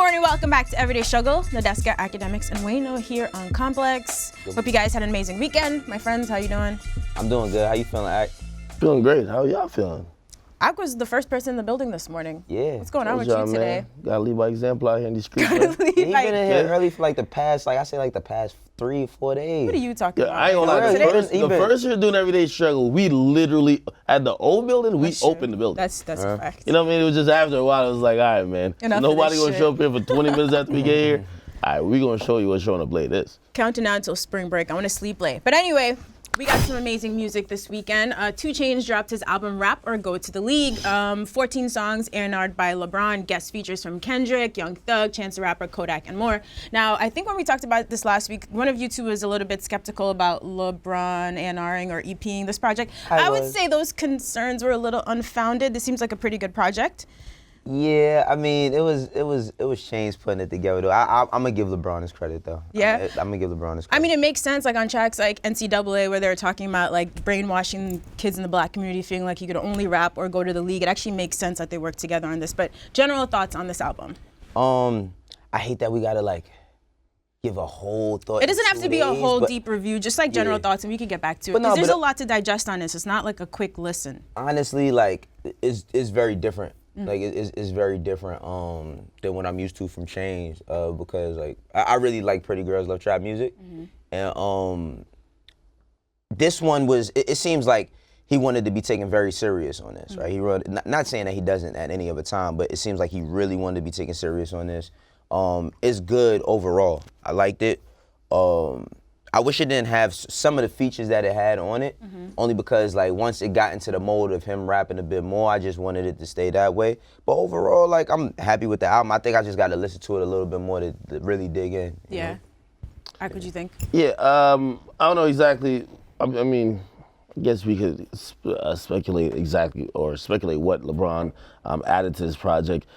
morning, welcome back to Everyday Struggle. Nadeska, Akademiks, and Wayno here on Complex. Hope you guys had an amazing weekend. My friends, how you doing? I'm doing good. How you feeling, Ak? Feeling great. How y'all feeling? Ak was the first person in the building this morning. Yeah. What's going on with you today? Gotta lead by example out here in these streets. Gotta Man. lead He by- been in here early for like the past, the past 3-4 days. What are you talking about? I ain't gonna lie. The first year doing Everyday Struggle, we literally, at the old building, we opened the building. That's a fact. You know what I mean? It was just after a while, it was like, all right, man. Enough of Nobody this gonna shit. show up here for 20 minutes after we get here. All right, we gonna show you what showing up late is. Counting down until spring break. I want to sleep late. But anyway, we got some amazing music this weekend. 2 Chainz dropped his album Rap or Go to the League. 14 songs A&R'd by LeBron, guest features from Kendrick, Young Thug, Chance the Rapper, Kodak, and more. Now, I think when we talked about this last week, one of you two was a little bit skeptical about LeBron A&R'ing or EPing this project. I would say those concerns were a little unfounded. This seems like a pretty good project. Yeah, I mean, it was Chainz putting it together though. I'm gonna give LeBron his credit though. Yeah? I'm gonna give LeBron his credit. I mean, it makes sense, like on tracks like NCAA, where they're talking about like brainwashing kids in the black community, feeling like you could only rap or go to the league. It actually makes sense that they work together on this. But general thoughts on this album? I hate that we gotta like give a whole thought. It doesn't have to be a whole but deep review, just like general thoughts, and we can get back to it. But no, Because there's but a lot to digest on this. It's not like a quick listen. honestly, like it's very different. Like it's very different than what I'm used to from Chainz because like I really like Pretty Girls Love Trap music, and this one was it seems like he wanted to be taken very serious on this, right? He wrote not saying that he doesn't at any other time, but it seems like he really wanted to be taken serious on this. It's good overall. I liked it. I wish it didn't have some of the features that it had on it, only because like once it got into the mode of him rapping a bit more, I just wanted it to stay that way. But overall, like I'm happy with the album. I think I just got to listen to it a little bit more to really dig in. You know? How could you think? Yeah, I don't know exactly. I mean, I guess we could speculate exactly or speculate what LeBron added to this project.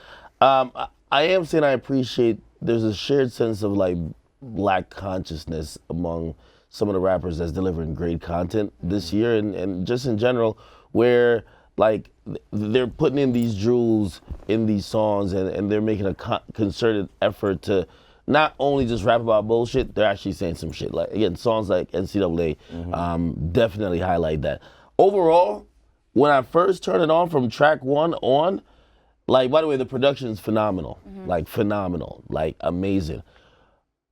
I am saying I appreciate there's a shared sense of like Black consciousness among some of the rappers that's delivering great content this year and just in general, where like they're putting in these jewels in these songs and they're making a concerted effort to not only just rap about bullshit, they're actually saying some shit. Like again, songs like NCAA definitely highlight that. Overall, when I first turned it on from track 1 on, like by the way, the production is phenomenal, like phenomenal, like amazing.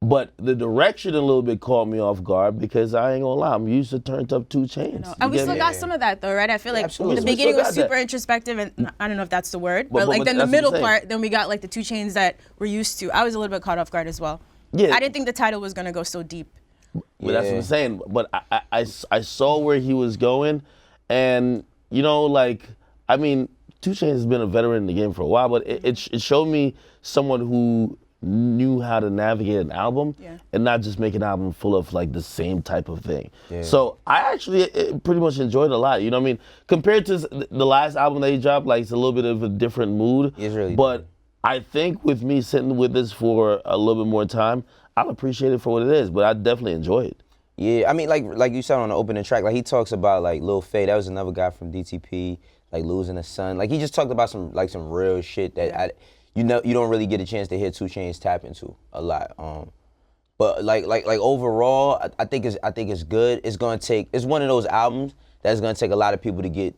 But the direction a little bit caught me off guard because I ain't gonna lie, I'm used to turned up 2 Chainz. And we still got some of that though, right? I feel like the beginning was super introspective, and I don't know if that's the word, but like then the middle part, then we got like the 2 Chainz that we're used to. I was a little bit caught off guard as well. Yeah. I didn't think the title was gonna go so deep. But that's what I'm saying. But I saw where he was going, and you know, like I mean, 2 Chainz has been a veteran in the game for a while, but it showed me someone who knew how to navigate an album and not just make an album full of like the same type of thing. So I actually pretty much enjoyed it a lot. You know what I mean? Compared to the last album that he dropped, like it's a little bit of a different mood. It's really but I think with me sitting with this for a little bit more time, I'll appreciate it for what it is. But I definitely enjoy it. Yeah, I mean, like you said on the opening track, like he talks about like Lil Faye. That was another guy from DTP, like losing a son. Like he just talked about some real shit that you don't really get a chance to hear 2 Chainz tap into a lot. But like overall, I think it's good. It's one of those albums that's gonna take a lot of people to get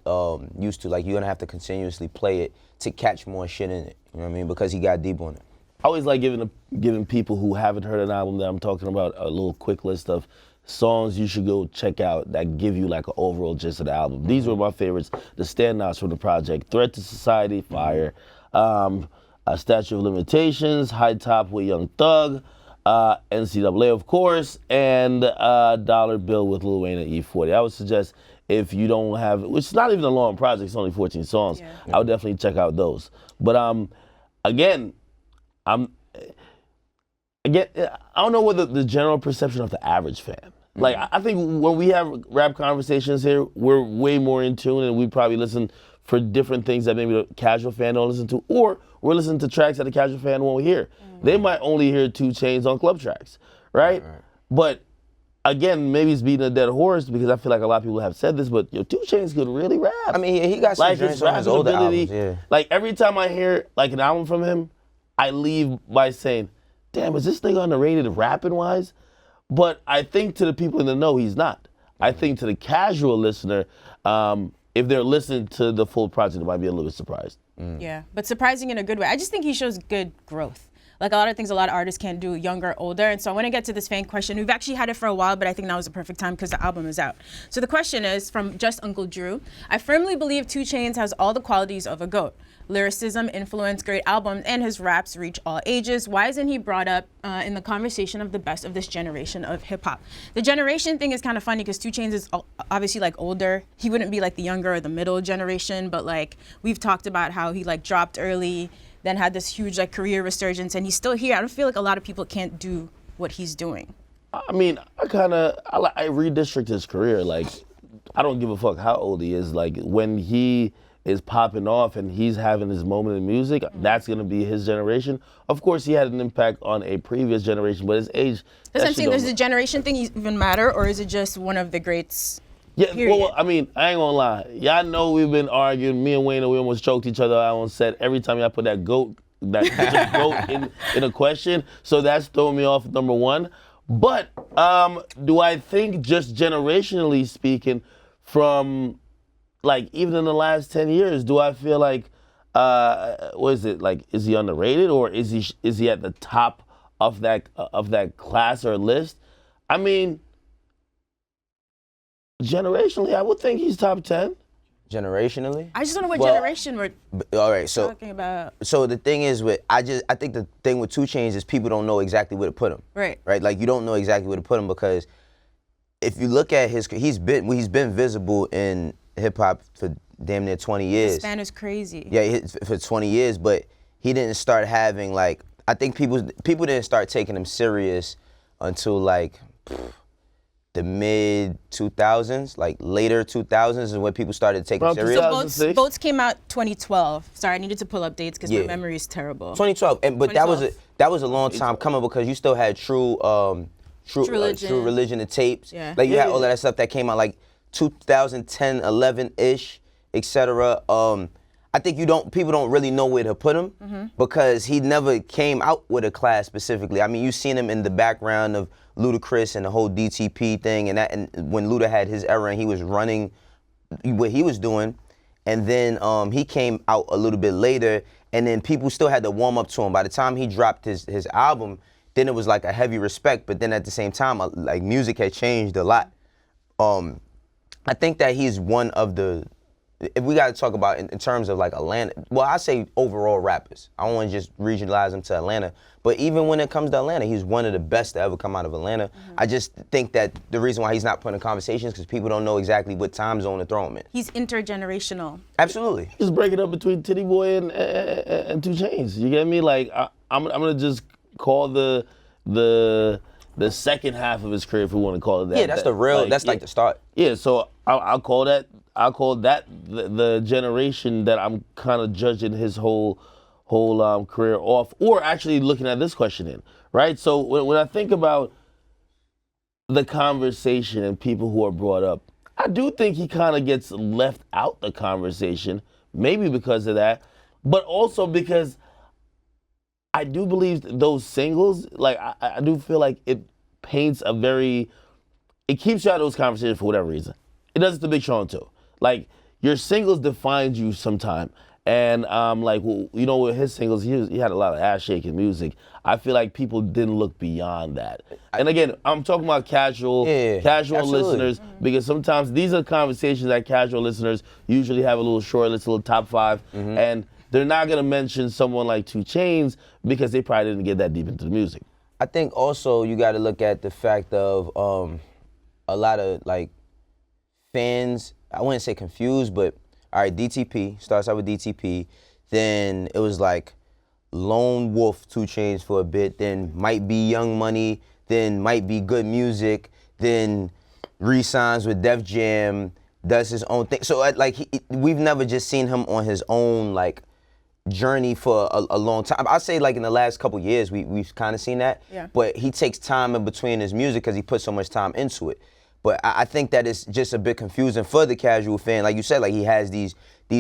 used to. Like you're gonna have to continuously play it to catch more shit in it. You know what I mean? Because he got deep on it. I always like giving people who haven't heard an album that I'm talking about a little quick list of songs you should go check out that give you like an overall gist of the album. These were my favorites, the standouts from the project: Threat to Society, Fire, Statute of Limitations, High Top with Young Thug, NCAA of course, and Dollar Bill with Lil Wayne and E40. I would suggest if you don't have, which is not even a long project, it's only 14 songs, I would definitely check out those. But again, I don't know what the general perception of the average fan. Like, I think when we have rap conversations here, we're way more in tune and we probably listen for different things that maybe the casual fan don't listen to, or we're listening to tracks that the casual fan won't hear. They might only hear 2 Chainz on club tracks, right? But again, maybe it's beating a dead horse because I feel like a lot of people have said this, but 2 Chainz could really rap. I mean, he got some like joints on his older albums, Like every time I hear like an album from him, I leave by saying, damn, is this nigga underrated rapping wise? But I think to the people in the know, he's not. I think to the casual listener, if they're listening to the full project, they might be a little bit surprised. Yeah, but surprising in a good way. I just think he shows good growth. Like a lot of things a lot of artists can't do, younger, older. And so I want to get to this fan question. We've actually had it for a while, but I think now is the perfect time because the album is out. So the question is from Just Uncle Drew. I firmly believe 2 Chainz has all the qualities of a GOAT. Lyricism, influence, great albums, and his raps reach all ages. Why isn't he brought up in the conversation of the best of this generation of hip hop? The generation thing is kind of funny because 2 Chainz is obviously like older. He wouldn't be like the younger or the middle generation, but like we've talked about how he like dropped early, then had this huge like career resurgence, and he's still here. I don't feel like a lot of people can't do what he's doing. I mean, I redistrict his career. Like, I don't give a fuck how old he is. Like, when he is popping off and he's having his moment in music, that's gonna be his generation. Of course, he had an impact on a previous generation, but his age. That's what I'm saying. Does the generation thing even matter, or is it just one of the greats? Yeah, period? well, I mean, I ain't gonna lie. Y'all know we've been arguing. Me and Wayno, we almost choked each other out on set every time y'all put that goat in a question. So that's throwing me off, number one. But do I think just generationally speaking, from like even in the last 10 years, do I feel like what is it like? Is he underrated, or is he at the top of that class or list? I mean, generationally, I would think he's top 10. Generationally? I just don't know what generation we're all right, so talking about. So the thing is I think the thing with 2 Chainz is people don't know exactly where to put him. Right. Right? Like you don't know exactly where to put him because if you look at he's been visible in hip hop for damn near 20 years. The span is crazy. Yeah, for 20 years, but he didn't start having like, I think people didn't start taking him serious until like the mid 2000s, like later 2000s is when people started taking him serious. So Boats came out 2012. Sorry, I needed to pull up dates because my memory is terrible. 2012, but 2012. that was a long time coming because you still had True Religion, the tapes. Yeah. Like you had all of that stuff that came out like 2010, 11-ish, etc. I think people don't really know where to put him because he never came out with a class specifically. I mean, you've seen him in the background of Ludacris and the whole DTP thing, and when Luda had his era and he was running what he was doing, and then he came out a little bit later, and then people still had to warm up to him. By the time he dropped his album, then it was like a heavy respect, but then at the same time, like music had changed a lot. I think that he's one of the, if we got to talk about in terms of like Atlanta, well, I say overall rappers. I don't want to just regionalize him to Atlanta, but even when it comes to Atlanta, he's one of the best to ever come out of Atlanta. I just think that the reason why he's not put in conversations because people don't know exactly what time zone to throw him in. He's intergenerational. Absolutely. Just break it up between Titty Boy and 2 Chainz. You get me? Like I'm gonna just call the second half of his career, if we want to call it that. Yeah, that's the real. Like, that's like the start. Yeah, so I'll call that the generation that I'm kind of judging his whole career off, or actually looking at this question in, right? So when I think about the conversation and people who are brought up, I do think he kind of gets left out the conversation, maybe because of that, but also because I do believe those singles, like I do feel like it paints it keeps you out of those conversations for whatever reason. It does it to Big Sean too. Like your singles defines you sometime. And like, well, you know, with his singles, he had a lot of ass shaking music. I feel like people didn't look beyond that. And again, I'm talking about casual listeners, because sometimes these are conversations that casual listeners usually have a little short list, a little top 5, and they're not gonna mention someone like 2 Chainz because they probably didn't get that deep into the music. I think also you got to look at the fact of a lot of like fans, I wouldn't say confused, but all right, DTP, starts out with DTP, then it was like Lone Wolf 2 Chainz for a bit, then might be Young Money, then might be Good Music, then re-signs with Def Jam, does his own thing. So like we've never just seen him on his own like journey for a long time. I'd say like in the last couple years we've kind of seen that, but he takes time in between his music because he puts so much time into it. But I think that it's just a bit confusing for the casual fan. Like you said, like he has these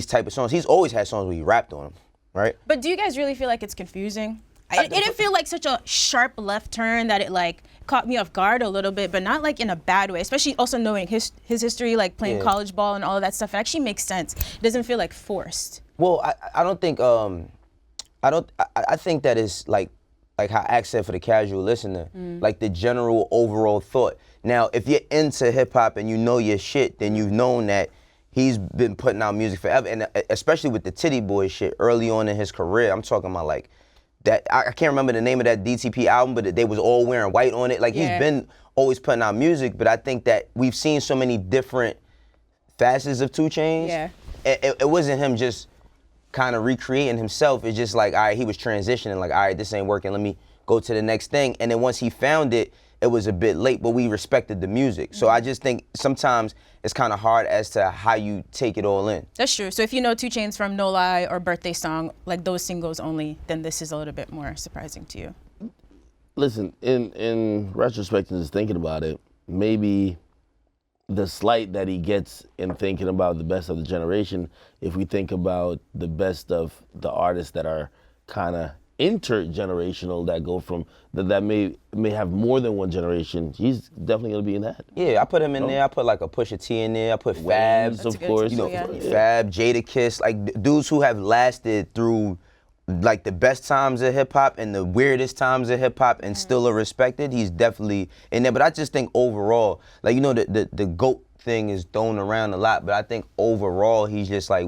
type of songs. He's always had songs where he rapped on them, right? But do you guys really feel like it's confusing? It didn't feel like such a sharp left turn that it like caught me off guard a little bit, but not like in a bad way. Especially also knowing his history, like playing college ball and all of that stuff. It actually makes sense. It doesn't feel like forced. Well, I don't think I think that is like how Axe said for the casual listener, like the general overall thought. Now, if you're into hip hop and you know your shit, then you've known that he's been putting out music forever, and especially with the Titty Boy shit early on in his career. I'm talking about like that. I can't remember the name of that DTP album, but they was all wearing white on it. Like he's been always putting out music, but I think that we've seen so many different facets of 2 Chainz. Yeah. It wasn't him just kind of recreating himself. It's just like, all right, he was transitioning, like, all right, this ain't working, let me go to the next thing. And then once he found it, it was a bit late, but we respected the music. So I just think sometimes it's kind of hard as to how you take it all in. That's true. So if you know 2 Chainz from No Lie or Birthday Song, like those singles only, then this is a little bit more surprising to you. Listen, in retrospect and just thinking about it, maybe the slight that he gets in thinking about the best of the generation, if we think about the best of the artists that are kind of intergenerational, that go from that may have more than one generation, he's definitely gonna be in that. Yeah, I put him in there. I put like a Pusha T in there. I put Fab, of course. You know, Fab, Jadakiss, like dudes who have lasted through like the best times of hip hop and the weirdest times of hip hop and still are respected. He's definitely in there. But I just think overall, like, you know, the GOAT thing is thrown around a lot, but I think overall he's just like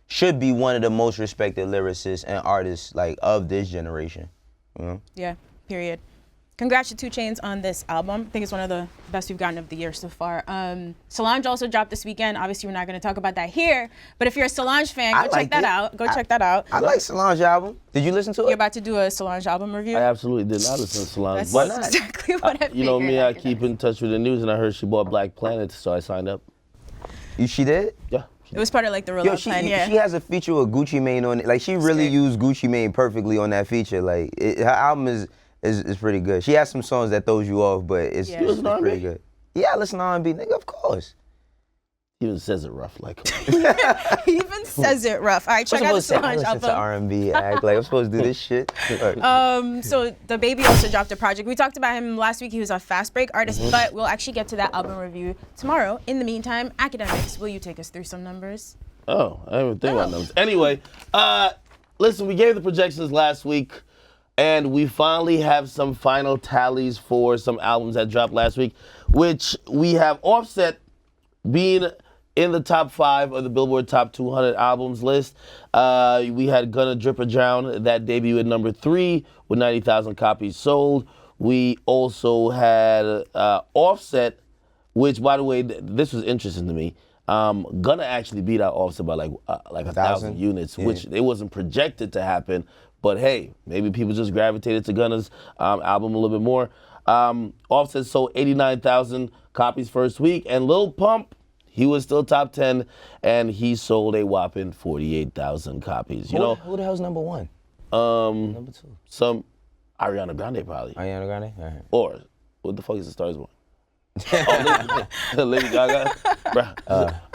should be one of the most respected lyricists and artists like of this generation. You know? Yeah, period. Congrats to 2 Chainz on this album. I think it's one of the best we've gotten of the year so far. Solange also dropped this weekend. Obviously, we're not going to talk about that here, but if you're a Solange fan, go check that out. Go check that out. I like Solange album. Did you listen to it? You're about to do a Solange album review? I absolutely did not listen to Solange. That's exactly what I figured. You know me, I keep in touch with the news, and I heard she bought Black Planet, so I signed up. She did? Yeah. It was part of like the rollout plan, yeah. She has a feature with Gucci Mane on it. Like, she really used Gucci Mane perfectly on that feature. Like, her album is pretty good. She has some songs that throws you off, but it's pretty good. Yeah, I listen to R&B, nigga, of course. He even says it rough, like. He even says it rough. All right, check out the Solange album. I listen to R&B, act like I'm supposed to do this shit. So the Baby also dropped a project. We talked about him last week. He was a fast break artist, but we'll actually get to that album review tomorrow. In the meantime, Akademiks, will you take us through some numbers? Oh, I didn't even think about numbers. Anyway, listen, we gave the projections last week, and we finally have some final tallies for some albums that dropped last week, which we have Offset being in the top 5 of the Billboard Top 200 albums list. We had Gunna Drip or Drown, that debuted at number 3 with 90,000 copies sold. We also had Offset, which, by the way, this was interesting to me. Gunna actually beat out Offset by like 1,000 units, which it wasn't projected to happen. But hey, maybe people just gravitated to Gunna's album a little bit more. Offset sold 89,000 copies first week, and Lil Pump, he was still top 10, and he sold a whopping 48,000 copies. You know who the hell's number 1? Number 2. Some Ariana Grande probably. Ariana Grande? All right. Or what the fuck is the Stars one? Lady Gaga.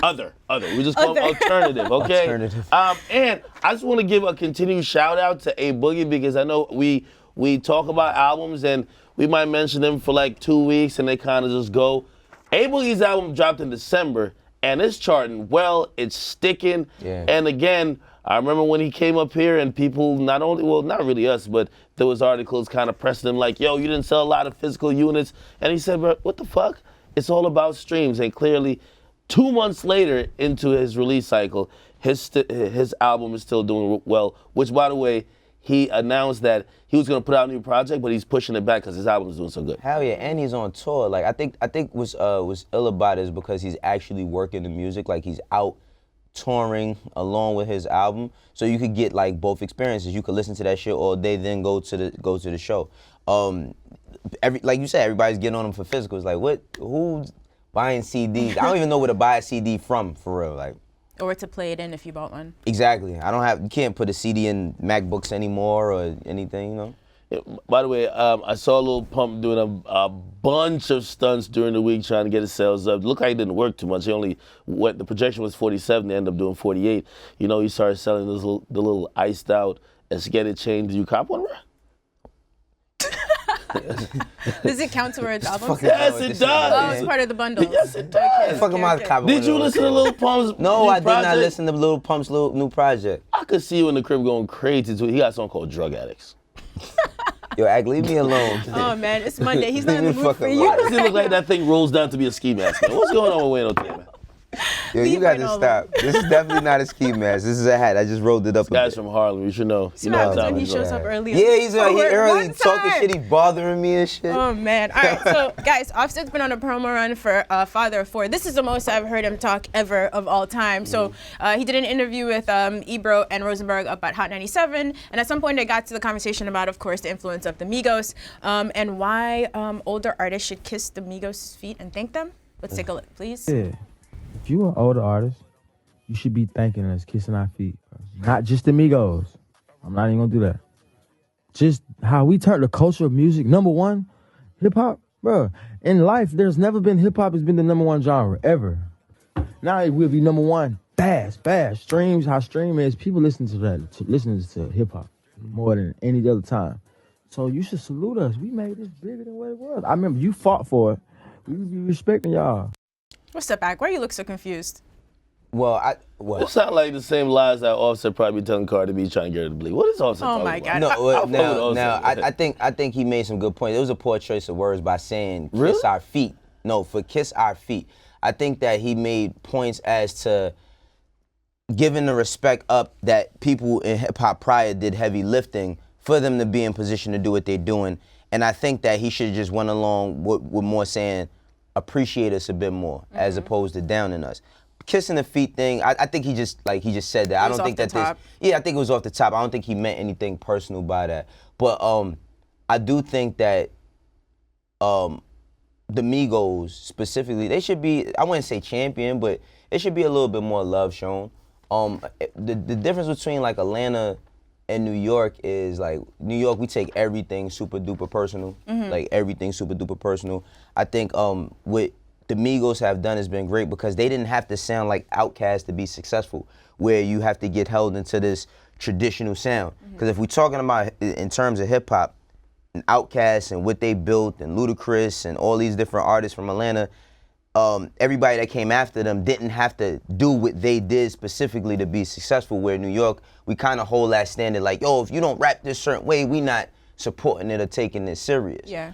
Other. We just call them alternative, okay? Alternative. And I just want to give a continued shout out to A Boogie, because I know we talk about albums and we might mention them for like 2 weeks and they kind of just go. A Boogie's album dropped in December, and it's charting well, it's sticking. Yeah. And again, I remember when he came up here and people not really us, but there was articles kind of pressing him like, yo, you didn't sell a lot of physical units. And he said, bro, what the fuck? It's all about streams. And clearly, 2 months later into his release cycle, his album is still doing well, which, by the way, he announced that he was gonna put out a new project, but he's pushing it back because his album is doing so good. Hell yeah, and he's on tour. Like, I think what's ill about it is because he's actually working the music. Like, he's out touring along with his album, so you could get like both experiences. You could listen to that shit all day, then go to the show. Like you said, everybody's getting on him for physicals. Like, who's buying CDs? I don't even know where to buy a CD from, for real. Like, or to play it in if you bought one. Exactly. You can't put a CD in MacBooks anymore or anything, you know? Yeah, by the way, I saw Lil Pump doing a bunch of stunts during the week trying to get his sales up. Looked like it didn't work too much. The projection was 47, they ended up doing 48. You know, he started selling the little iced out Esquete chain. Did you cop one, bro? Does it count towards albums? Yes, it does. Oh, it's part of the bundle. Yes, it does. Fuck am I copying? Did you listen to Lil Pump's No, new I did not project? listen to Lil Pump's new project. I could see you in the crib going crazy too. He got a song called Drug Addicts. Yo, Ack, leave me alone. Oh man, it's Monday. He's not in Leave the me mood for fucking you. Why does it look like that thing rolls down to be a ski mask, man? What's going on with Wayno today, man? Yo, you Leave got it to alone. stop. This is definitely not a ski mask. This is a hat. I just rolled it up a Guys bit. from Harlem, you should know. See what happens when he it is. shows up early. Yeah, he's like, he Oh, early one talking time. shit. He bothering me and shit. Oh man! All right, so guys, Offset's been on a promo run for Father of Four. This is the most I've heard him talk ever of all time. So he did an interview with Ebro and Rosenberg up at Hot 97, and at some point they got to the conversation about, of course, the influence of the Migos and why older artists should kiss the Migos' feet and thank them. Let's take a look, please. Yeah. If you an older artist, you should be thanking us, kissing our feet. Not just the Migos. I'm not even gonna do that. Just how we turned the culture of music. Number one, hip hop, bro. In life, there's never been hip hop has been the number one genre ever. Now it will be number one. Fast. Streams, how stream is. People listen to that. Listen to hip hop more than any other time. So you should salute us. We made this bigger than what it was. I remember you fought for it. We be respecting y'all. What's up, Ak? Why you look so confused? Well, It sound like the same lies that Offset probably be telling Cardi B trying to get her to bleed. What is Offset Oh talking my about? God. No, I'll now follow Offset. I think he made some good points. It was a poor choice of words by saying kiss Really? our feet. No, for kiss our feet. I think that he made points as to giving the respect up that people in hip hop prior did heavy lifting for them to be in position to do what they're doing. And I think that he should have just went along with more saying appreciate us a bit more as opposed to downing us. Kissing the feet thing, I think he just said that. I was don't think off the that top. I think it was off the top. I don't think he meant anything personal by that. But I do think that the Migos specifically, they should be, I wouldn't say champion, but it should be a little bit more love shown. The difference between like Atlanta and New York is like New York, we take everything super duper personal, like everything super duper personal. I think what the Migos have done has been great because they didn't have to sound like Outkast to be successful, where you have to get held into this traditional sound. Because if we're talking about in terms of hip hop, and Outkast and what they built, and Ludacris and all these different artists from Atlanta, everybody that came after them didn't have to do what they did specifically to be successful. Where New York, we kind of hold that standard like, yo, if you don't rap this certain way, we not supporting it or taking it serious. Yeah.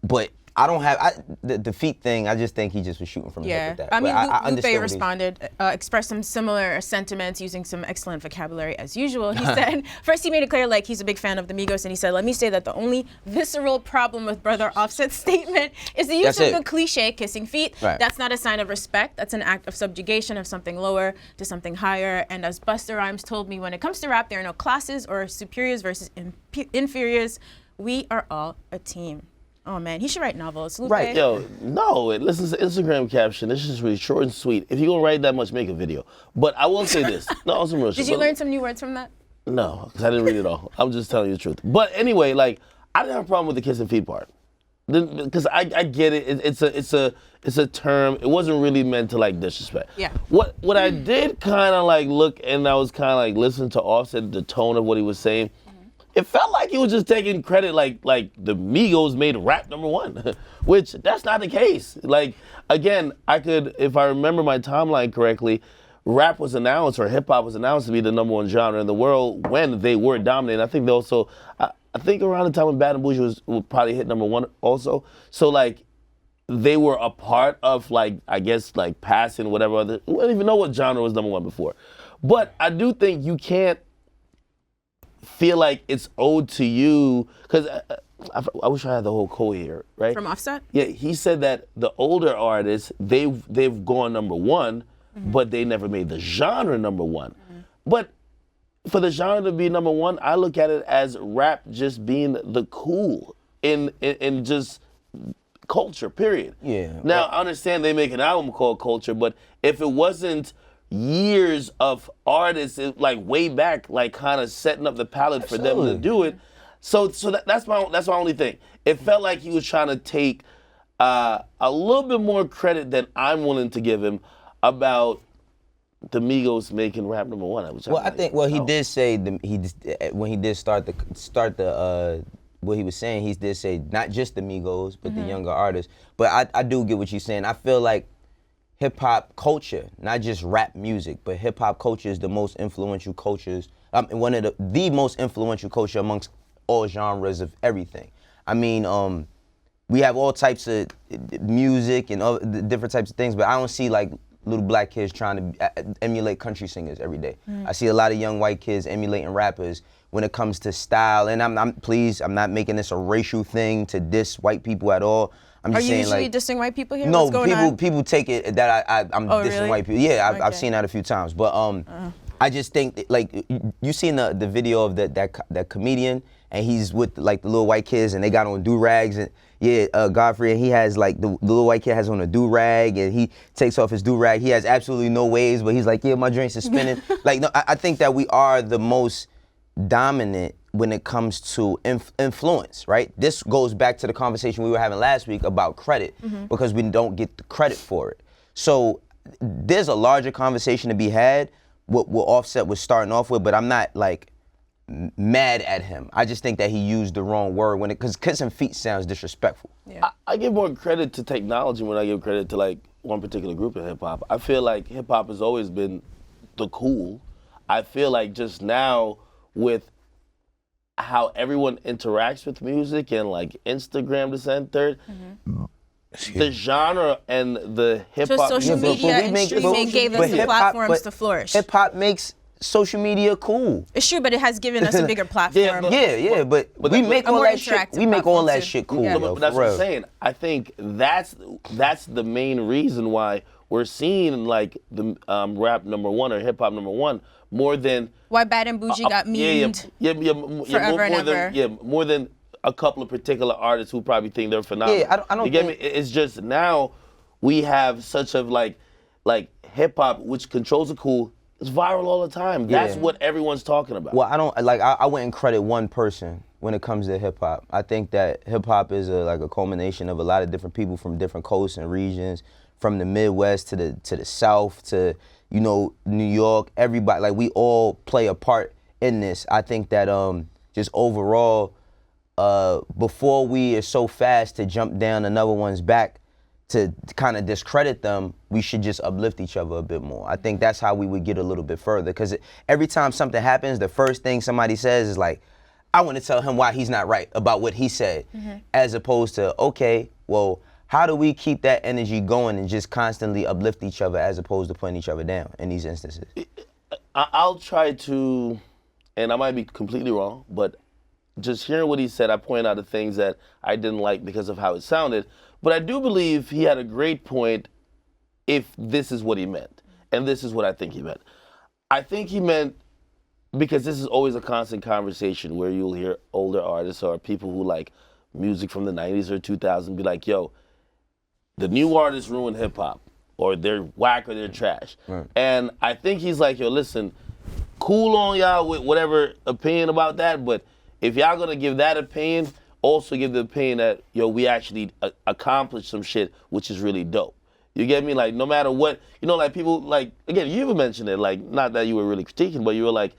But I don't have the feet thing. I just think he just was shooting from the hip Yeah, with that. I mean, But Lupe understand what he- responded, expressed some similar sentiments using some excellent vocabulary as usual. He said, first he made it clear like he's a big fan of the Migos, and he said, let me say that the only visceral problem with Brother Offset's statement is the use That's of it. the cliche kissing feet. Right. That's not a sign of respect. That's an act of subjugation of something lower to something higher. And as Busta Rhymes told me, when it comes to rap, there are no classes or superiors versus inferiors. We are all a team. Oh man, he should write novels. Lupe. Right, Yo, no, listen to Instagram caption. This is really short and sweet. If you're gonna write that much, make a video. But I will say this. No, on some real shit. Did you But- learn some new words from that? No, because I didn't read it all. I'm just telling you the truth. But anyway, like, I didn't have a problem with the kiss and feet part. Because I get it. It's a term. It wasn't really meant to like disrespect. Yeah. What I did kind of like look, and I was kind of like listening to Offset, the tone of what he was saying. It felt like he was just taking credit, like the Migos made rap #1, which that's not the case. Like, again, if I remember my timeline correctly, rap was announced, or hip hop was announced to be the #1 genre in the world when they were dominating. I think they also, I think around the time when Bad and Bougie was probably hit #1 also. So like, they were a part of like, I guess like passing whatever other, I don't even know what genre was #1 before. But I do think you can't feel like it's owed to you, because I wish I had the whole quote here, right? From Offset? Yeah, he said that the older artists, they've gone #1, but they never made the genre #1. But for the genre to be #1, I look at it as rap just being the cool in just culture, period. Yeah. Now, I understand they make an album called Culture, but if it wasn't years of artists, like way back, like kind of setting up the palette for them to do it. So that's my only thing. It felt like he was trying to take a little bit more credit than I'm willing to give him about the Migos making rap #1. Well, I think he did say when he did start the what he was saying, he did say not just the Migos, but the younger artists. But I do get what you're saying. I feel like hip hop culture, not just rap music, but hip hop culture is the most influential cultures, one of the most influential culture amongst all genres of everything. I mean, we have all types of music and all the different types of things, but I don't see like little black kids trying to emulate country singers every day. I see a lot of young white kids emulating rappers when it comes to style. And I'm not making this a racial thing to diss white people at all. I'm just Are you saying, usually like, dissing white people here? no, What's going on? people take it that I'm dissing really? white people. Yeah, I've Okay. seen that a few times. But I just think like you seen the video of that comedian, and he's with like the little white kids, and they got on do-rags, and Godfrey, and he has like the little white kid has on a do-rag, and he takes off his do-rag. He has absolutely no waves, but he's like, yeah, my drinks is spinning. Like, no, I think that we are the most dominant when it comes to influence, right? This goes back to the conversation we were having last week about credit, because we don't get the credit for it. So there's a larger conversation to be had, what Offset was starting off with, but I'm not like mad at him. I just think that he used the wrong word because kissing feet sounds disrespectful. Yeah. I give more credit to technology when I give credit to like one particular group of hip hop. I feel like hip hop has always been the cool. I feel like just now with how everyone interacts with music and like Instagram this and third, the genre and the hip hop. So social media and streaming gave us the platforms to flourish. Hip hop makes social media cool. It's true, but it has given us a bigger platform. But we make all that shit. We make all that shit cool. Yeah. Yo, But that's for what real. I'm saying. I think that's the main reason why we're seeing like the rap #1 or hip hop #1 more than Why Bad and Bougie got memed forever and ever. More than a couple of particular artists who probably think they're phenomenal. Yeah, I don't You get me? think- It's just now we have such of like hip hop, which controls the cool. It's viral all the time. That's what everyone's talking about. Well, I wouldn't credit one person when it comes to hip hop. I think that hip hop is a culmination of a lot of different people from different coasts and regions, from the Midwest to the South to, you know, New York. Everybody, like, we all play a part in this. I think that just overall, before we are so fast to jump down another one's back to kind of discredit them, we should just uplift each other a bit more. I think that's how we would get a little bit further, because every time something happens, the first thing somebody says is like, I want to tell him why he's not right about what he said, as opposed to, okay, well, how do we keep that energy going and just constantly uplift each other as opposed to putting each other down in these instances? I'll try to, and I might be completely wrong, but just hearing what he said, I point out the things that I didn't like because of how it sounded. But I do believe he had a great point if this is what he meant. And this is what I think he meant. I think he meant, because this is always a constant conversation where you'll hear older artists or people who like music from the 90s or 2000s be like, yo, the new artists ruin hip hop, or they're whack or they're trash. Right. And I think he's like, yo, listen, cool on y'all with whatever opinion about that, but if y'all gonna give that opinion, also give the opinion that, yo, we actually accomplished some shit, which is really dope. You get me? Like, no matter what, you know, like people, like, again, you even mentioned it, like, not that you were really critiquing, but you were like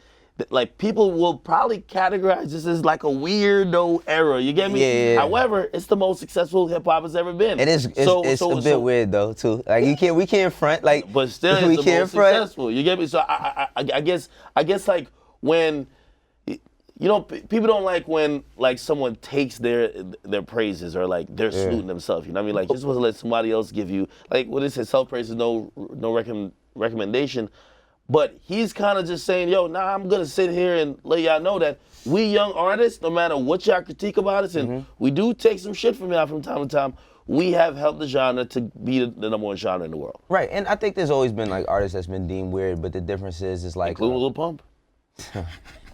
people will probably categorize this as like a weirdo era. You get me? Yeah. However, it's the most successful hip hop has ever been. And it's a bit weird though too. Like we can't front, like, but still, we it's the can't most front. successful. You get me? So I guess like when, you know, people don't like when like someone takes their praises or like they're saluting themselves. You know what I mean? Like, you're supposed to let somebody else give you, like, what is it? Self-praise is no recommendation. But he's kind of just saying, yo, nah, I'm gonna sit here and let y'all know that we young artists, no matter what y'all critique about us, and we do take some shit from y'all from time to time, we have helped the genre to be the #1 genre in the world. Right, and I think there's always been like artists that's been deemed weird, but the difference is like, Including Lil Pump.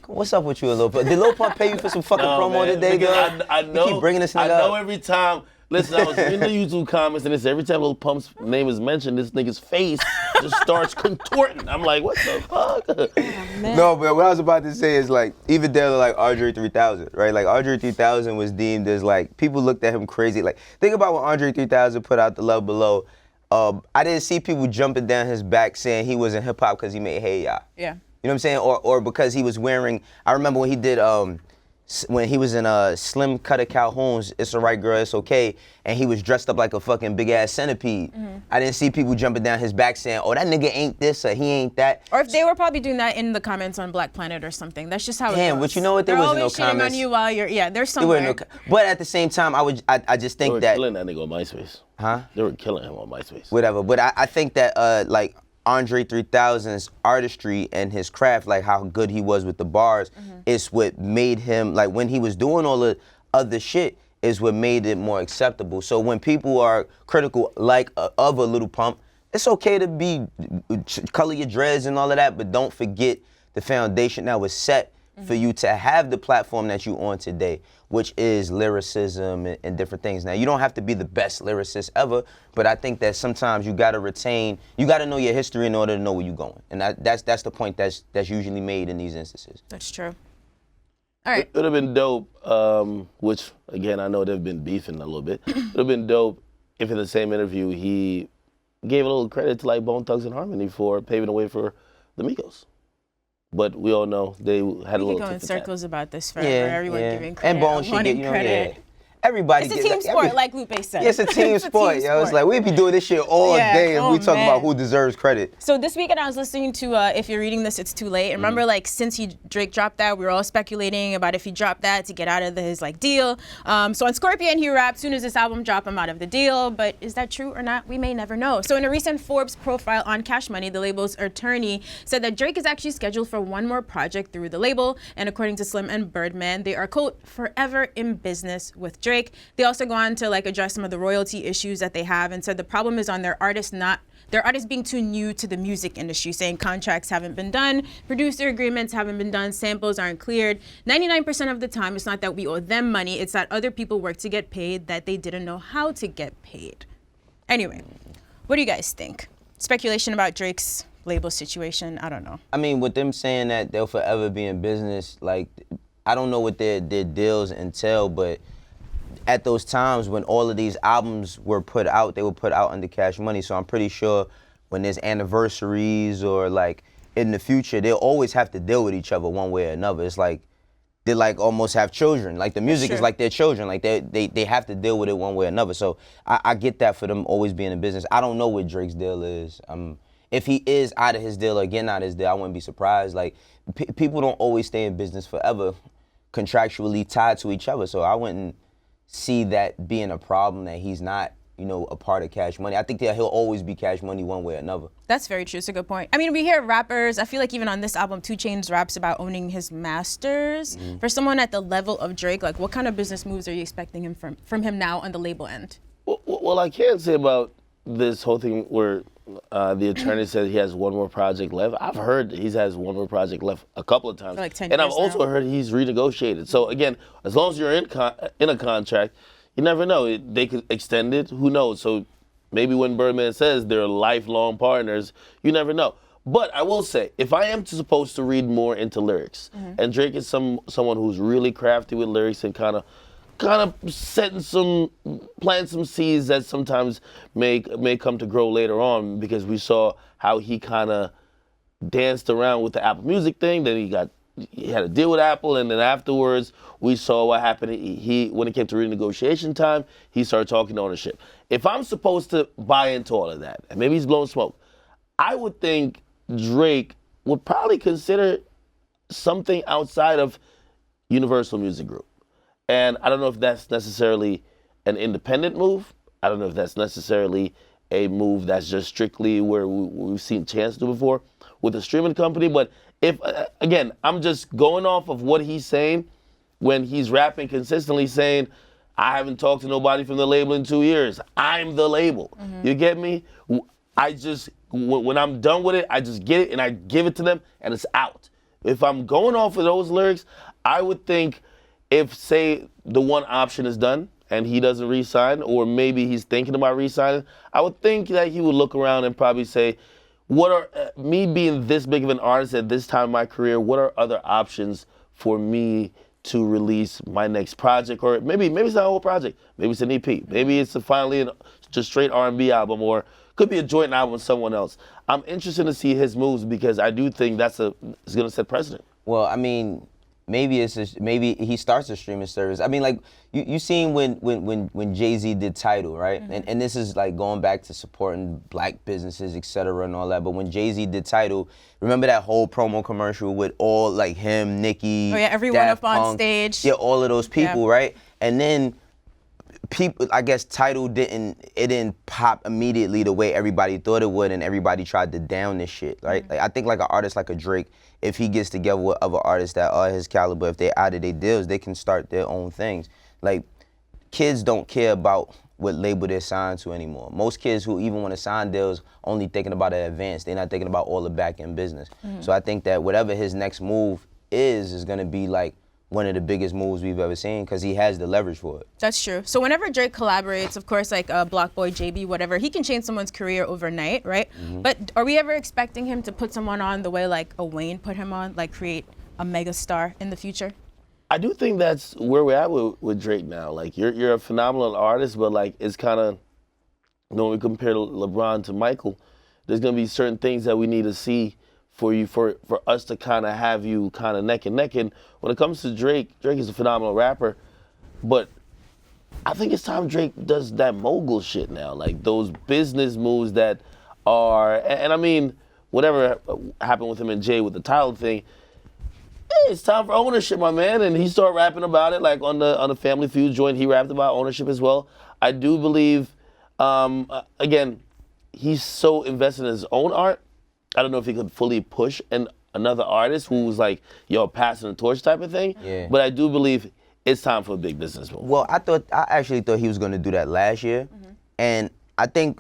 what's up with you, Lil Pump? Did Lil Pump pay you for some fucking promo man, today, because girl? I know, you keep bringing this nigga I know up. every time. Listen, I was reading the YouTube comments, and it's every time Lil Pump's name is mentioned, this nigga's face just starts contorting. I'm like, what the fuck? No, but what I was about to say is like, even down to like Andre 3000, right? Like Andre 3000 was deemed as like, people looked at him crazy. Like, think about when Andre 3000 put out The Love Below. I didn't see people jumping down his back saying he was in hip hop because he made Hey Ya. Yeah. You know what I'm saying? Or because he was wearing, I remember when he did when he was in Slim Cutter Calhoun's It's Alright Girl, It's Okay, and he was dressed up like a fucking big ass centipede. I didn't see people jumping down his back saying, oh, that nigga ain't this or he ain't that. Or if they were probably doing that in the comments on Black Planet or something. That's just how it Damn, goes. but you know what? There They're wasn't no always shitting comments. on you while you're, there's There somewhere. were but at the same time, I just They think were that killing that nigga on MySpace. Huh? They were killing him on MySpace. whatever. But I think that like Andre 3000's artistry and his craft, like how good he was with the bars, is what made him, like when he was doing all the other shit, is what made it more acceptable. So when people are critical like of a Little Pump, it's okay to be color your dreads and all of that, but don't forget the foundation that was set for you to have the platform that you on today, which is lyricism and different things. Now, you don't have to be the best lyricist ever, but I think that sometimes you gotta you gotta know your history in order to know where you're going. And that's the point that's usually made in these instances. That's true. All right. It would have been dope, which, again, I know they've been beefing a little bit. It would have been dope if in the same interview he gave a little credit to like Bone Thugs and Harmony for paving the way for the Migos. But we all know they had a We little could go in tit for tat. circles about this forever. Everyone giving credit. And Bone should wanting get, credit. everybody It's a gets, team sport, like Lupe said. Yeah, it's a team sport, team yo. It's sport. like, we be doing this shit all day and we talk about who deserves credit. So this weekend I was listening to, if you're reading this, it's too late. And remember, like, since Drake dropped that, we were all speculating about if he dropped that to get out of his, like, deal. So on Scorpion, he rapped, soon as this album dropped, I'm out of the deal. But is that true or not? We may never know. So in a recent Forbes profile on Cash Money, the label's attorney said that Drake is actually scheduled for one more project through the label. And according to Slim and Birdman, they are, quote, forever in business with Drake. They also go on to like address some of the royalty issues that they have and said the problem is on their artists being too new to the music industry, saying contracts haven't been done, producer agreements haven't been done, samples aren't cleared. 99% of the time, it's not that we owe them money, it's that other people work to get paid that they didn't know how to get paid. Anyway, what do you guys think? Speculation about Drake's label situation, I don't know. I mean, with them saying that they'll forever be in business, like, I don't know what their deals entail, but at those times when all of these albums were put out, they were put out under Cash Money. So I'm pretty sure when there's anniversaries or like in the future, they'll always have to deal with each other one way or another. It's like they like almost have children. Like the music is like their children. Like they have to deal with it one way or another. So I get that for them always being in business. I don't know what Drake's deal is. If he is out of his deal or getting out of his deal, I wouldn't be surprised. Like people don't always stay in business forever, contractually tied to each other. So I wouldn't see that being a problem that he's not, a part of Cash Money. I think that he'll always be Cash Money one way or another. That's very true. It's a good point. I mean, we hear rappers, I feel like even on this album, 2 Chainz raps about owning his masters. For someone at the level of Drake, like what kind of business moves are you expecting him from him now on the label end? Well, I can't say about this whole thing where the attorney said he has one more project left. I've heard he has one more project left a couple of times. For like 10 and I've years also now. heard he's renegotiated. So again, as long as you're in a contract, you never know. They could extend it. Who knows? So maybe when Birdman says they're lifelong partners, you never know. But I will say, if I am supposed to read more into lyrics, and Drake is someone who's really crafty with lyrics and kind of planting some seeds that sometimes may come to grow later on, because we saw how he kind of danced around with the Apple Music thing. Then he had to deal with Apple, and then afterwards we saw what happened. He when it came to renegotiation time, he started talking ownership. If I'm supposed to buy into all of that, and maybe he's blowing smoke, I would think Drake would probably consider something outside of Universal Music Group. And I don't know if that's necessarily an independent move. I don't know if that's necessarily a move that's just strictly where we've seen Chainz do before with a streaming company. But if, again, I'm just going off of what he's saying when he's rapping consistently saying, I haven't talked to nobody from the label in 2 years. I'm the label. You get me? I just, when I'm done with it, I just get it and I give it to them and it's out. If I'm going off of those lyrics, I would think if, say, the one option is done and he doesn't re-sign, or maybe he's thinking about re-signing, I would think that he would look around and probably say, what are, me being this big of an artist at this time in my career, what are other options for me to release my next project? Or maybe it's not a whole project. Maybe it's an EP. Maybe it's finally just straight R&B album, or could be a joint album with someone else. I'm interested to see his moves because I do think it's going to set precedent. Well, I mean, maybe maybe he starts a streaming service. I mean, like you seen when Jay-Z did Tidal, right? And this is like going back to supporting black businesses, et cetera, and all that. But when Jay-Z did Tidal, remember that whole promo commercial with all like him, Nicki, Oh yeah, everyone Daft up on Punk, stage. yeah, all of those people, right? And then people, I guess Tidal didn't pop immediately the way everybody thought it would, and everybody tried to down this shit, right? Like I think like an artist like a Drake, if he gets together with other artists that are his caliber, if they out of their deals, they can start their own things. Like kids don't care about what label they're signed to anymore. Most kids who even want to sign deals only thinking about the advance. They're not thinking about all the back end business. So I think that whatever his next move is gonna be like one of the biggest moves we've ever seen because he has the leverage for it. That's true. So whenever Drake collaborates, of course, like Block Boy, JB, whatever, he can change someone's career overnight, right? But are we ever expecting him to put someone on the way like a Wayne put him on, like create a mega star in the future? I do think that's where we're at with Drake now. Like you're a phenomenal artist, but like it's kind of, when we compare LeBron to Michael, there's gonna be certain things that we need to see for us to kind of have you kind of neck and neck. And when it comes to Drake is a phenomenal rapper, but I think it's time Drake does that mogul shit now, like those business moves that are, and I mean, whatever happened with him and Jay with the title thing, hey, it's time for ownership, my man. And he started rapping about it, like on the Family Feud joint, he rapped about ownership as well. I do believe, again, he's so invested in his own art. I don't know if he could fully push another artist who's like, yo, passing the torch type of thing. Yeah. But I do believe it's time for a big business move. Well, I actually thought he was gonna do that last year. And I think,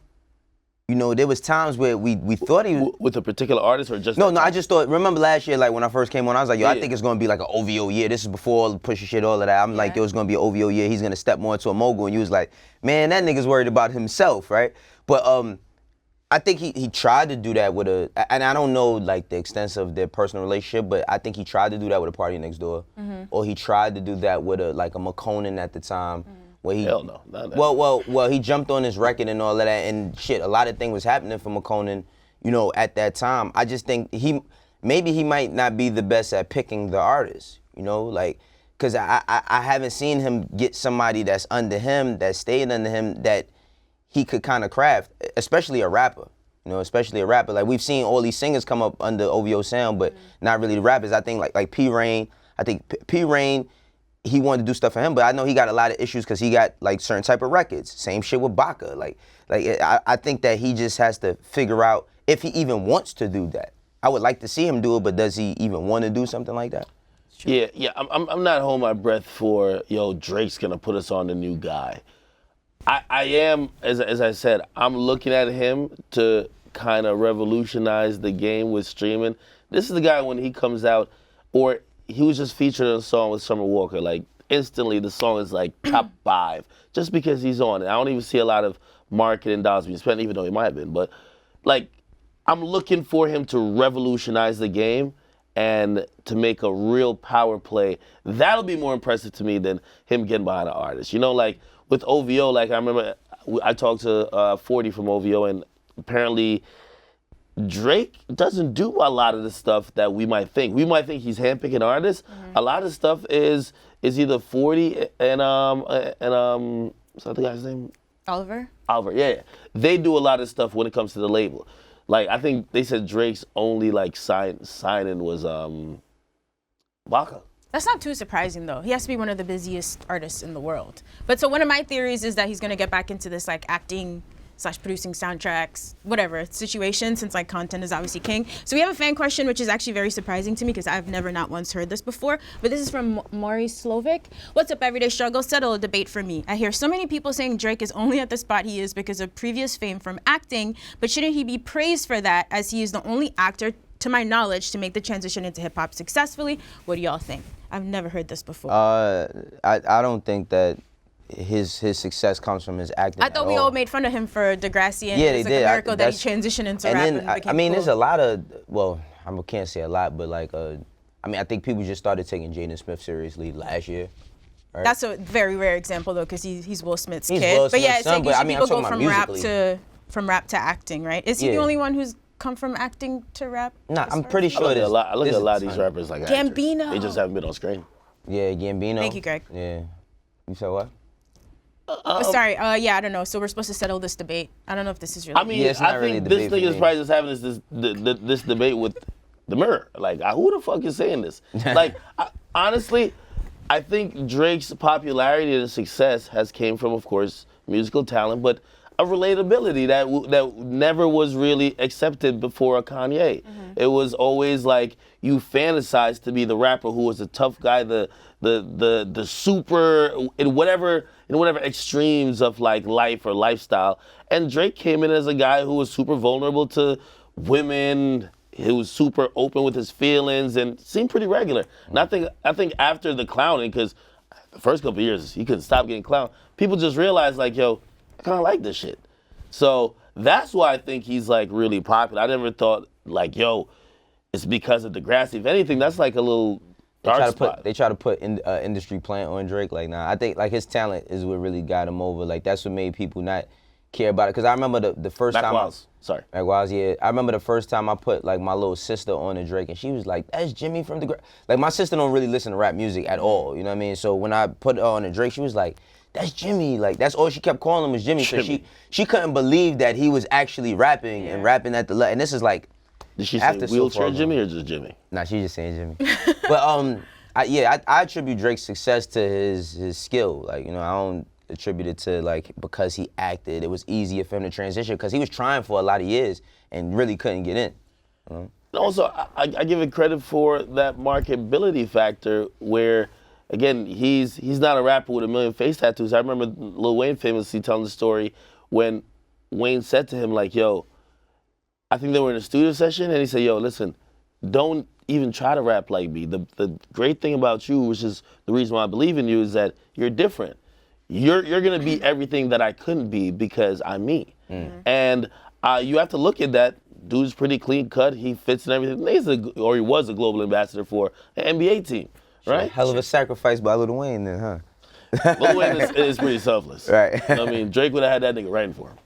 you know, there was times where we thought he was, with a particular artist or just No, I just thought, remember last year, like when I first came on, I was like, yo, I Yeah. think it's gonna be like an OVO year. This is before all the Pusha shit, all of that. I'm like, yo, it's gonna be an OVO year. He's gonna step more into a mogul. And you was like, man, that nigga's worried about himself, right? But I think he tried to do that with and I don't know like the extent of their personal relationship, but I think he tried to do that with a Party Next Door. Or he tried to do that with a McConan at the time. Where he, Hell no, not that. Well, he jumped on his record and all of that, and shit, a lot of things was happening for McConan, you know, at that time. I just think maybe he might not be the best at picking the artists, you know, like, cause I haven't seen him get somebody that's under him, that stayed under him, that he could kind of craft, especially a rapper, you know, Like we've seen all these singers come up under OVO sound, but not really the rappers. I think like P Rain, P Rain, he wanted to do stuff for him, but I know he got a lot of issues because he got like certain type of records. Same shit with Baca. I think that he just has to figure out if he even wants to do that. I would like to see him do it, but does he even want to do something like that? Yeah. I'm not holding my breath for, yo, Drake's gonna put us on the new guy. I am, as I said, I'm looking at him to kind of revolutionize the game with streaming. This is the guy when he comes out, or he was just featured in a song with Summer Walker, like instantly the song is like top 5, just because he's on it. I don't even see a lot of marketing dollars being spent, even though he might have been, but like, I'm looking for him to revolutionize the game and to make a real power play. That'll be more impressive to me than him getting behind an artist. You know, like with OVO, like I remember I talked to 40 from OVO, and apparently Drake doesn't do a lot of the stuff that we might think. We might think he's handpicking artists. A lot of stuff is either 40 and what's the other guy's name? Oliver, yeah. They do a lot of stuff when it comes to the label. Like I think they said Drake's only like signing was Baca. that's not too surprising though. He has to be one of the busiest artists in the world. But so one of my theories is that he's gonna get back into this like acting / producing soundtracks, whatever situation, since like content is obviously king. So we have a fan question, which is actually very surprising to me because I've never not once heard this before. But this is from Maurice Slovic. What's up, Everyday Struggle? Settle a debate for me. I hear so many people saying Drake is only at the spot he is because of previous fame from acting, but shouldn't he be praised for that, as he is the only actor, to my knowledge, to make the transition into hip hop successfully? What do y'all think? I've never heard this before. I don't think that his success comes from his acting. I thought we all made fun of him for Degrassi and Yeah, It's they Like did. a Miracle that he transitioned into rap and became I mean, cool. there's a lot of, well, I can't say a lot, but like, I mean, I think people just started taking Jaden Smith seriously last year. Right? That's a very rare example though, because he's Will Smith's He's kid. Will but yeah, Smith's it's son, like but I usually mean, I'm people go talking about from rap to acting, right? Is he the Yeah. only one who's come from acting to rap? Nah, as I'm far pretty as- sure I look at there's a lot of ton. these rappers like Gambino. actors. They just haven't been on screen. Yeah, Gambino. Thank you, Greg. Yeah. You said what? Oh, sorry. Yeah, I don't know. So we're supposed to settle this debate. I don't know if this is really. I mean, Yeah, it's not I really think a this debate nigga for is me. probably just having this debate with the mirror. Like, who the fuck is saying this? Like, honestly, I think Drake's popularity and success has came from, of course, musical talent, but a relatability that never was really accepted before a Kanye. It was always like you fantasized to be the rapper who was the tough guy, the super in whatever extremes of like life or lifestyle. And Drake came in as a guy who was super vulnerable to women. He was super open with his feelings and seemed pretty regular. And I think after the clowning, because the first couple of years he couldn't stop getting clowned, people just realized like, yo, I kind of like this shit. So that's why I think he's like really popular. I never thought like, yo, it's because of Degrassi. If anything, that's like a little dark spot. They try to put industry plant on Drake. Like, nah, I think like his talent is what really got him over. Like, that's what made people not care about it. Cause I remember the first Mac time. Wiles. Sorry. Mac Wiles, yeah. I remember the first time I put like my little sister on a Drake, and she was like, "That's Jimmy from the." Like, my sister don't really listen to rap music at all. You know what I mean? So when I put her on a Drake, she was like, "That's Jimmy." Like, that's all she kept calling him was Jimmy. So she couldn't believe that he was actually rapping and rapping at the and this is like. Did she say after wheelchair so far Jimmy or just Jimmy? Nah, she's just saying Jimmy. But I attribute Drake's success to his skill. Like, you know, I don't attribute it to like because he acted. It was easier for him to transition because he was trying for a lot of years and really couldn't get in. You know? Also, I give it credit for that marketability factor where, again, he's not a rapper with a million face tattoos. I remember Lil Wayne famously telling the story when Wayne said to him like, yo, I think they were in a studio session and he said, yo, listen, don't even try to rap like me. The great thing about you, which is the reason why I believe in you, is that you're different. You're gonna be everything that I couldn't be because I'm me. And you have to look at that. Dude's pretty clean cut. He fits in everything. He was a global ambassador for an NBA team, right? Hell of a sacrifice by Lil Wayne then, huh? Lil Wayne is pretty selfless. Right. You know what I mean, Drake would have had that nigga writing for him.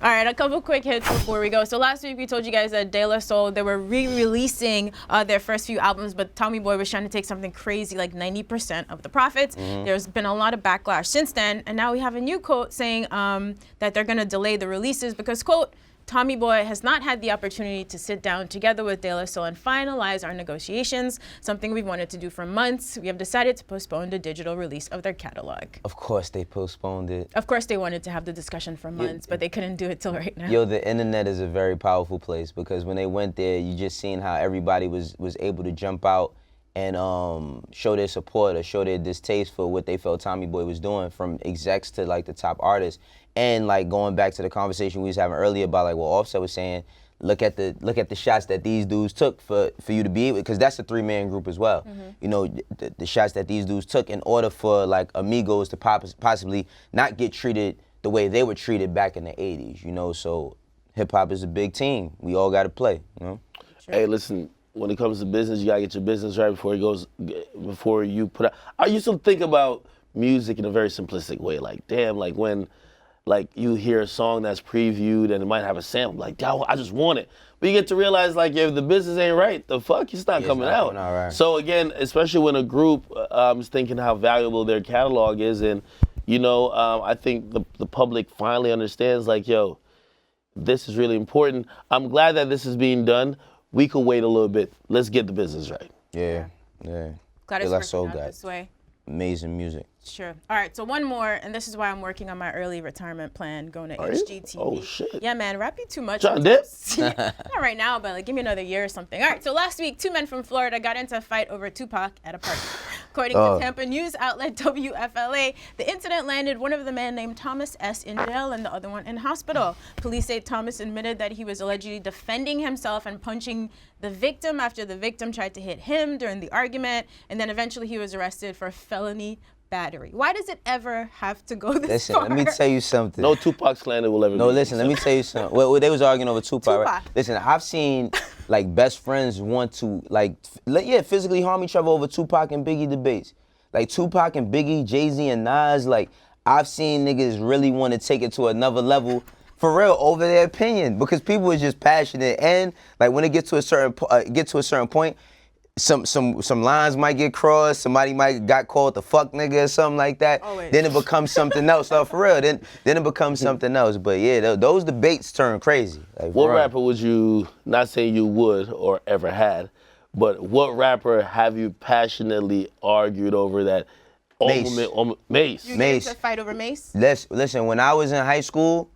All right, a couple quick hits before we go. So last week we told you guys that De La Soul, they were re-releasing their first few albums, but Tommy Boy was trying to take something crazy, like 90% of the profits. There's been a lot of backlash since then, and now we have a new quote saying that they're gonna delay the releases because, quote, Tommy Boy has not had the opportunity to sit down together with De La Soul and finalize our negotiations, something we've wanted to do for months. We have decided to postpone the digital release of their catalog. Of course they postponed it. Of course they wanted to have the discussion for months, but they couldn't do it till right now. Yo, the internet is a very powerful place because when they went there, you just seen how everybody was able to jump out and show their support or show their distaste for what they felt Tommy Boy was doing, from execs to like the top artists. And like going back to the conversation we was having earlier about like what Offset was saying, look at the shots that these dudes took for you to be able, because that's a 3-man group as well. You know, the shots that these dudes took in order for like Migos to possibly not get treated the way they were treated back in the 80s, you know. So hip hop is a big team. We all got to play, you know. Sure. Hey, listen, when it comes to business, you gotta get your business right before you put out. I used to think about music in a very simplistic way, like damn, like when like you hear a song that's previewed and it might have a sample, like, I just want it. But you get to realize, like, if the business ain't right, the fuck, it's not coming out. Right. So again, especially when a group is thinking how valuable their catalog is, and you know, I think the public finally understands, like, yo, this is really important. I'm glad that this is being done. We could wait a little bit. Let's get the business right. Yeah. Glad it's De La working Soul out got this way. amazing music. Sure. All right, so one more, and this is why I'm working on my early retirement plan, going to Are you? HGTV. Oh, shit. Yeah, man, rap you too much. Trying to sometimes. Not right now, but like give me another year or something. All right, so last week, 2 men from Florida got into a fight over Tupac at a party. According to Tampa news outlet WFLA, the incident landed one of the men named Thomas S. in jail and the other one in hospital. Police say Thomas admitted that he was allegedly defending himself and punching the victim after the victim tried to hit him during the argument, and then eventually he was arrested for felony battery. Why does it ever have to go this far? Listen, let me tell you something. No Tupac slander will ever. No, be listen, let me tell you something. Well, they was arguing over Tupac, right? Listen, I've seen like best friends want to physically harm each other over Tupac and Biggie debates. Like Tupac and Biggie, Jay-Z and Nas, like I've seen niggas really want to take it to another level for real over their opinion because people is just passionate and like when it gets to a certain point, some lines might get crossed, somebody might got called the fuck nigga or something like that. Always. Then it becomes something else. So for real, then it becomes something else. But yeah, those debates turn crazy. Like, What rapper would you, not saying you would or ever had, but what rapper have you passionately argued over that? Mace. Mace. You Mace. get into a fight over Mace? Listen, when I was in high school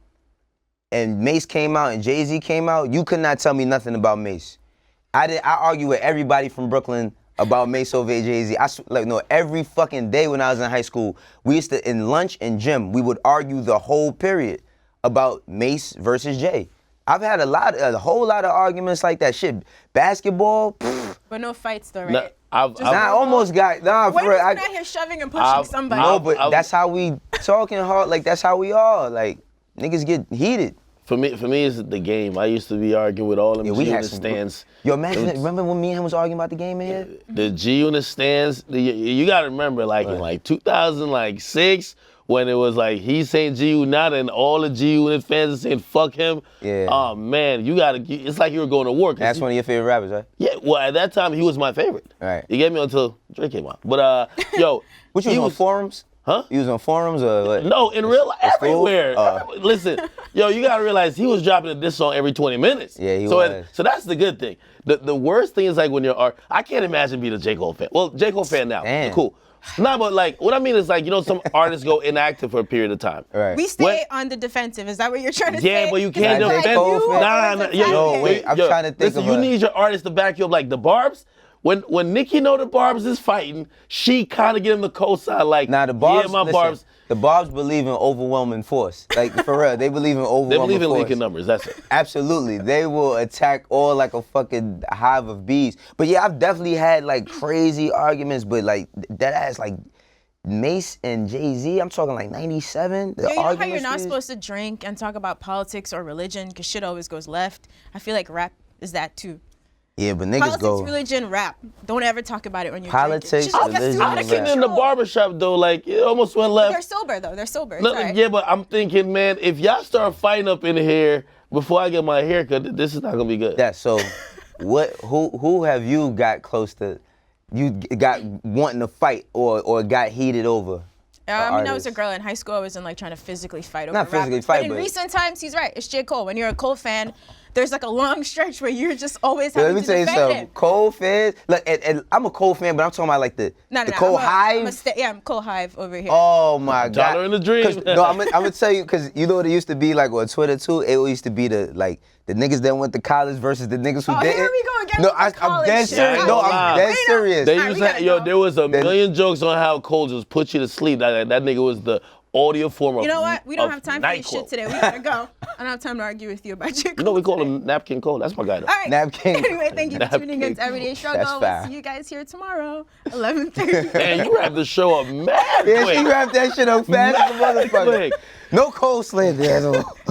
and Mace came out and Jay-Z came out, you could not tell me nothing about Mace. I argue with everybody from Brooklyn about Mace over Jay-Z. Every fucking day when I was in high school, we used to, in lunch and gym, we would argue the whole period about Mace versus Jay. I've had a whole lot of arguments like that. Shit, basketball, But no fights though, right? I almost got, for real. Wayno's not here shoving and pushing somebody. No, but that's how we talking hard, like that's how we are. Like, niggas get heated. For me, it's the game. I used to be arguing with all them G-Unit stands. Yo, imagine, remember when me and him was arguing about the game in here? The G-Unit stands, you gotta remember, like in like 2006, when it was like he's saying G-Unit and all the G-Unit fans are saying fuck him. Yeah. Oh man, it's like you were going to war. That's one of your favorite rappers, right? Yeah, well at that time he was my favorite. Right. You gave me until Drake came out. But yo. What you was on forums? Huh? You was on forums or what? No, in real life, everywhere. Listen, yo, you gotta realize he was dropping a diss song every 20 minutes. Yeah, he was. So that's the good thing. The worst thing is like when I can't imagine being a J. Cole fan. Well, J. Cole fan now. Damn. Cool. Nah, but like, what I mean is like, some artists go inactive for a period of time. Right. We stay on the defensive. Is that what you're trying to say? Yeah, but you can't J. defend. Cole fan? Nah, No, wait, I'm trying to think listen, of you need your artist to back you up. Like the Barbs, when Nicki know the Barbs is fighting, she kind of get him the co-sign like, the Barbs, yeah, my Barbs. The Barbs believe in overwhelming force. Like, for real, they believe in overwhelming force. They believe in linking numbers, that's it. Absolutely. They will attack all like a fucking hive of bees. But yeah, I've definitely had like crazy arguments, but like that ass like Mace and Jay-Z, I'm talking like 97. You know how you're not supposed to drink and talk about politics or religion because shit always goes left? I feel like rap is that too. Yeah, but niggas politics, religion, rap. Don't ever talk about it when you're politics, religion, I'm thinking in the barbershop though, like it almost went left. They're sober though. They're sober. No, yeah, but I'm thinking, man, if y'all start fighting up in here before I get my haircut, this is not gonna be good. Yeah. So, who have you got close to? You got wanting to fight or got heated over? I was a girl in high school. I wasn't like trying to physically fight over Not physically rappers. fight, but in recent times, he's right. It's J. Cole. When you're a Cole fan, there's like a long stretch where you're just always having to defend him. Let me tell you something. Cole fans, look, and I'm a Cole fan, but I'm talking about like the Cole Hive. I'm Cole Hive over here. Oh my God. Dollar in the dream. No, I'm gonna tell you, because you know what it used to be like on Twitter too? It used to be the niggas that went to college versus the niggas who didn't. Here we go again. No, I'm dead serious. No, I'm dead serious. They used to, there was a million jokes on how Cole just put you to sleep. That nigga was the audio form of. You know what? We don't have time for this shit today. We gotta go. I don't have time to argue with you about J. Cole. You know we call him Napkin Cole. That's my guy though. All right. Napkin. Anyway, thank you for tuning in to Everyday Struggle. We'll see you guys here tomorrow, 11:30. Man, you wrap the show up mad quick. Yeah, she wrapped that shit up fast as a motherfucker. No Cole slander.